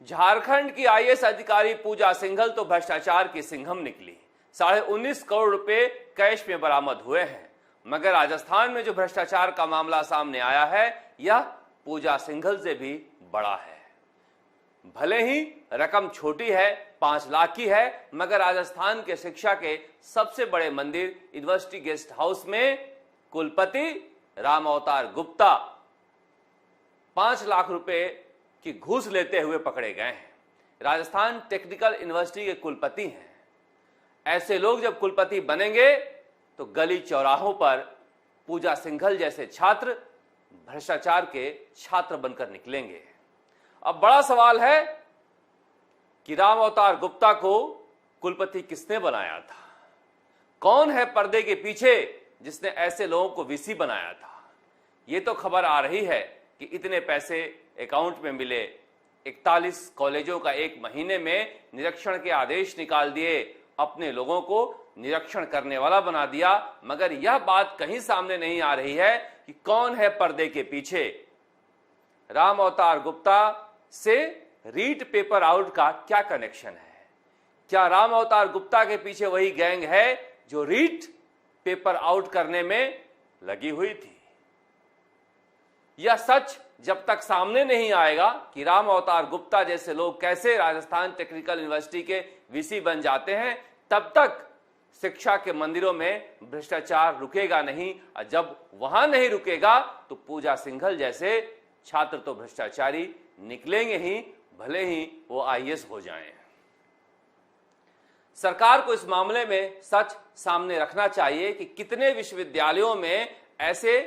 झारखंड की आईएएस अधिकारी पूजा सिंघल तो भ्रष्टाचार की सिंघम निकली। 19.5 करोड़ रुपए कैश में बरामद हुए हैं। मगर राजस्थान में जो भ्रष्टाचार का मामला सामने आया है यह पूजा सिंघल से भी बड़ा है। भले ही रकम छोटी है, 5 लाख की है, मगर राजस्थान के शिक्षा के सबसे बड़े मंदिर यूनिवर्सिटी गेस्ट हाउस में कुलपति राम अवतार गुप्ता 5 लाख रुपए की घूस लेते हुए पकड़े गए हैं। राजस्थान टेक्निकल यूनिवर्सिटी के कुलपति हैं। ऐसे लोग जब कुलपति बनेंगे तो गली चौराहों पर पूजा सिंघल जैसे छात्र भ्रष्टाचार के छात्र बनकर निकलेंगे। अब बड़ा सवाल है कि राम अवतार गुप्ता को कुलपति किसने बनाया था? कौन है पर्दे के पीछे जिसने ऐसे लोगों को वीसी बनाया था? यह तो खबर आ रही है कि इतने पैसे अकाउंट में मिले, 41 कॉलेजों का एक महीने में निरीक्षण के आदेश निकाल दिए, अपने लोगों को निरीक्षण करने वाला बना दिया। मगर यह बात कहीं सामने नहीं आ रही है कि कौन है पर्दे के पीछे। राम अवतार गुप्ता से रीट पेपर आउट का क्या कनेक्शन है? क्या राम अवतार गुप्ता के पीछे वही गैंग है जो रीट पेपर आउट करने में लगी हुई थी? यह सच जब तक सामने नहीं आएगा कि राम अवतार गुप्ता जैसे लोग कैसे राजस्थान टेक्निकल यूनिवर्सिटी के वीसी बन जाते हैं, तब तक शिक्षा के मंदिरों में भ्रष्टाचार रुकेगा नहीं। और जब वहां नहीं रुकेगा तो पूजा सिंघल जैसे छात्र तो भ्रष्टाचारी निकलेंगे ही, भले ही वो आईएएस हो जाएं। सरकार को इस मामले में सच सामने रखना चाहिए कि कितने विश्वविद्यालयों में ऐसे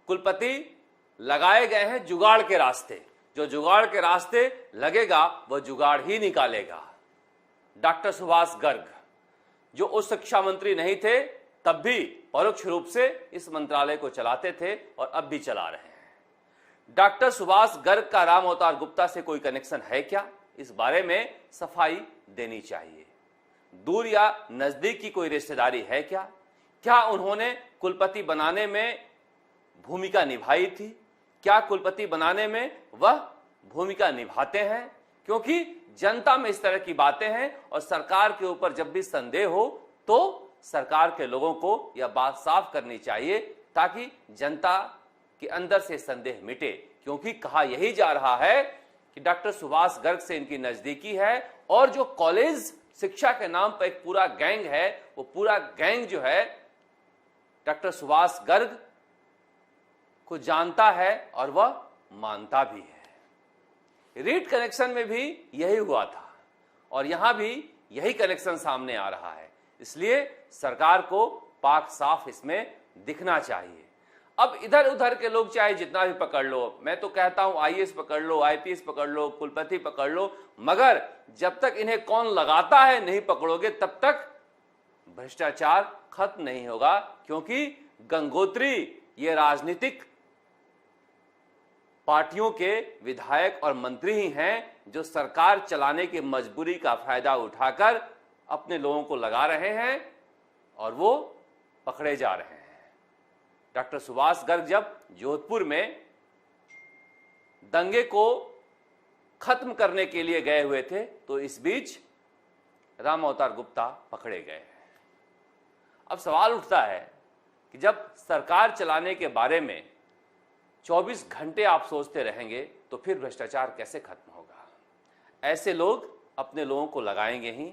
कुलपति लगाए गए हैं जुगाड़ के रास्ते। जो जुगाड़ के रास्ते लगेगा वह जुगाड़ ही निकालेगा। डॉक्टर सुभाष गर्ग जो उस शिक्षा मंत्री नहीं थे तब भी परोक्ष रूप से इस मंत्रालय को चलाते थे और अब भी चला रहे हैं। डॉक्टर सुभाष गर्ग का राम अवतार गुप्ता से कोई कनेक्शन है क्या? इस बारे में सफाई देनी चाहिए। दूर या नजदीक की कोई रिश्तेदारी है क्या? क्या उन्होंने कुलपति बनाने में भूमिका निभाई थी? क्या कुलपति बनाने में वह भूमिका निभाते हैं? क्योंकि जनता में इस तरह की बातें हैं और सरकार के ऊपर जब भी संदेह हो तो सरकार के लोगों को यह बात साफ करनी चाहिए ताकि जनता के अंदर से संदेह मिटे। क्योंकि कहा यही जा रहा है कि डॉक्टर सुभाष गर्ग से इनकी नजदीकी है और जो कॉलेज शिक्षा के नाम पर एक पूरा गैंग है, वो पूरा गैंग जो है डॉक्टर सुभाष गर्ग को जानता है और वह मानता भी है। रीट कनेक्शन में भी यही हुआ था और यहां भी यही कनेक्शन सामने आ रहा है। इसलिए सरकार को पाक साफ इसमें दिखना चाहिए। अब इधर उधर के लोग चाहे जितना भी पकड़ लो, मैं तो कहता हूं आईएएस पकड़ लो, आईपीएस पकड़ लो, कुलपति पकड़ लो, मगर जब तक इन्हें कौन लगाता है नहीं पकड़ोगे तब तक भ्रष्टाचार खत्म नहीं होगा। क्योंकि गंगोत्री ये राजनीतिक पार्टियों के विधायक और मंत्री ही हैं जो सरकार चलाने की मजबूरी का फायदा उठाकर अपने लोगों को लगा रहे हैं और वो पकड़े जा रहे हैं। डॉक्टर सुभाष गर्ग जब जोधपुर में दंगे को खत्म करने के लिए गए हुए थे तो इस बीच राम अवतार गुप्ता पकड़े गए। अब सवाल उठता है कि जब सरकार चलाने के बारे में 24 घंटे आप सोचते रहेंगे तो फिर भ्रष्टाचार कैसे खत्म होगा? ऐसे लोग अपने लोगों को लगाएंगे ही।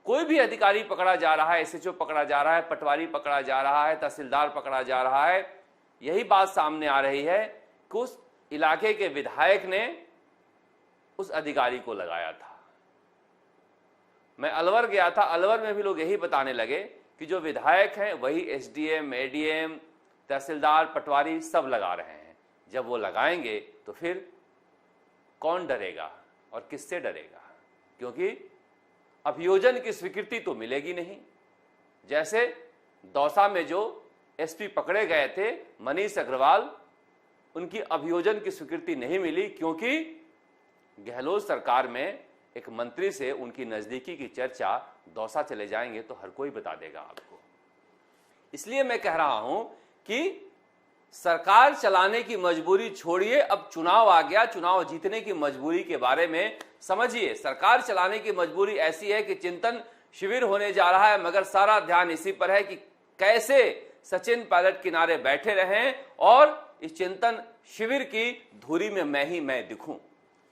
कोई भी अधिकारी पकड़ा जा रहा है, एसएचओ पकड़ा जा रहा है, पटवारी पकड़ा जा रहा है, तहसीलदार पकड़ा जा रहा है, यही बात सामने आ रही है कि उस इलाके के विधायक ने उस अधिकारी को लगाया था। मैं अलवर गया था, अलवर में भी लोग यही बताने लगे कि जो विधायक हैं वही एसडीएम, एडीएम, तहसीलदार, पटवारी सब लगा रहे हैं। जब वो लगाएंगे तो फिर कौन डरेगा और किससे डरेगा? क्योंकि अभियोजन की स्वीकृति तो मिलेगी नहीं। जैसे दौसा में जो एसपी पकड़े गए थे मनीष अग्रवाल, उनकी अभियोजन की स्वीकृति नहीं मिली क्योंकि गहलोत सरकार में एक मंत्री से उनकी नजदीकी की चर्चा दौसा चले जाएंगे तो हर कोई बता देगा आपको। इसलिए मैं कह रहा हूं कि सरकार चलाने की मजबूरी छोड़िए, अब चुनाव आ गया, चुनाव जीतने की मजबूरी के बारे में समझिए। सरकार चलाने की मजबूरी ऐसी है कि चिंतन शिविर होने जा रहा है, मगर सारा ध्यान इसी पर है कि कैसे सचिन पायलट किनारे बैठे रहें और इस चिंतन शिविर की धुरी में मैं दिखूं।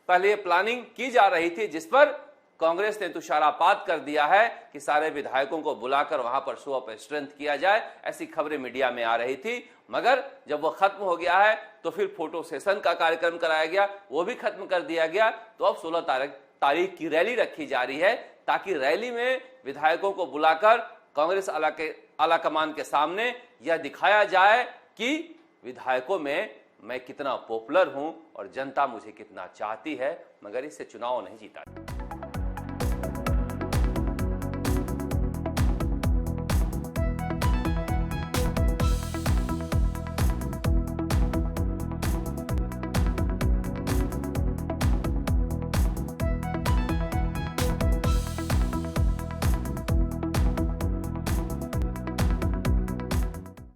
पहले ये प्लानिंग की जा रही थी, जिस पर कांग्रेस ने तुषारापात कर दिया है कि सारे विधायकों को बुलाकर वहां पर शो ऑफ स्ट्रेंथ किया जाए, ऐसी खबरें मीडिया में आ रही थी। मगर जब वो खत्म हो गया है तो फिर फोटो सेशन का कार्यक्रम कराया गया, वो भी खत्म कर दिया गया। तो अब 16 तारीख की रैली रखी जा रही है, ताकि रैली में विधायकों को बुलाकर कांग्रेस आलाकमान के सामने यह दिखाया जाए कि विधायकों में मैं कितना पॉपुलर हूं और जनता मुझे कितना चाहती है, मगर इससे चुनाव नहीं जीता।